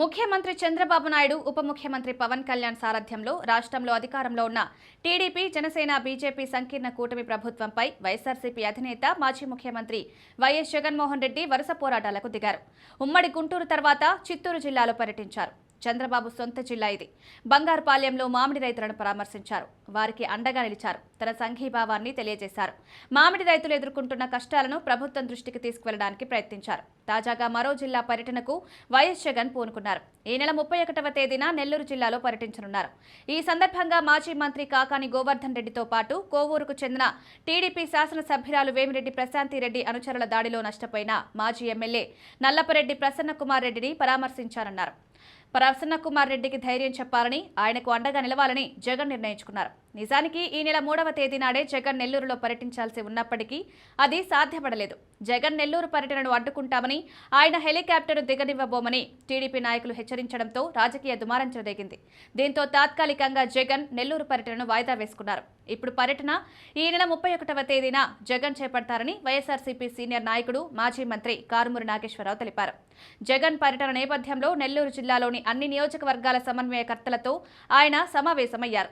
ముఖ్యమంత్రి చంద్రబాబు నాయుడు ఉప ముఖ్యమంత్రి పవన్ కళ్యాణ్ సారథ్యంలో రాష్ట్రంలో అధికారంలో ఉన్న టీడీపీ జనసేన బీజేపీ సంకీర్ణ కూటమి ప్రభుత్వంపై వైఎస్ఆర్సీపీ అధినేత మాజీ ముఖ్యమంత్రి వైఎస్ జగన్మోహన్ రెడ్డి వరుస పోరాటాలకు దిగారు. ఉమ్మడి గుంటూరు తర్వాత చిత్తూరు జిల్లాలో పర్యటించారు. చంద్రబాబు సొంత జిల్లా ఇది. బంగారుపాలెంలో మామిడి రైతులను పరామర్శించారు. వారికి అండగా నిలిచారు. తన సంఘీభావాన్ని తెలియజేశారు. మామిడి రైతులు ఎదుర్కొంటున్న కష్టాలను ప్రభుత్వం దృష్టికి తీసుకువెళ్లడానికి ప్రయత్నించారు. తాజాగా మరో జిల్లా పర్యటనకు వైఎస్ జగన్ పూనుకున్నారు. ఈ నెల 31వ తేదీన నెల్లూరు జిల్లాలో పర్యటించనున్నారు. ఈ సందర్భంగా మాజీ మంత్రి కాకాని గోవర్ధన్ రెడ్డితో పాటు కోవూరుకు చెందిన టీడీపీ శాసనసభ్యురాలు వేమిరెడ్డి ప్రశాంతిరెడ్డి అనుచరుల దాడిలో నష్టపోయిన మాజీ ఎమ్మెల్యే నల్లపరెడ్డి ప్రసన్నకుమార్ రెడ్డిని పరామర్శించారన్నారు. ప్రసన్నకుమార్ రెడ్డికి ధైర్యం చెప్పాలని, ఆయనకు అండగా నిలవాలని జగన్ నిర్ణయించుకున్నారు. నిజానికి ఈ నెల 3వ తేదీ నాడే జగన్ నెల్లూరులో పర్యటించాల్సి ఉన్నప్పటికీ అది సాధ్యపడలేదు. జగన్ నెల్లూరు పర్యటనను అడ్డుకుంటామని, ఆయన హెలికాప్టర్ దిగనివ్వబోమని టీడీపీ నాయకులు హెచ్చరించడంతో రాజకీయ దుమారం చెలరేగింది. దీంతో తాత్కాలికంగా జగన్ నెల్లూరు పర్యటనను వాయిదా వేసుకున్నారు. ఇప్పుడు పర్యటన ఈ నెల 31వ తేదీన జగన్ చేపడతారని వైఎస్ఆర్సీపీ సీనియర్ నాయకుడు మాజీ మంత్రి కారుమూరి నాగేశ్వరరావు తెలిపారు. జగన్ పర్యటన నేపథ్యంలో నెల్లూరు జిల్లాలోని అన్ని నియోజకవర్గాల సమన్వయకర్తలతో ఆయన సమావేశమయ్యారు.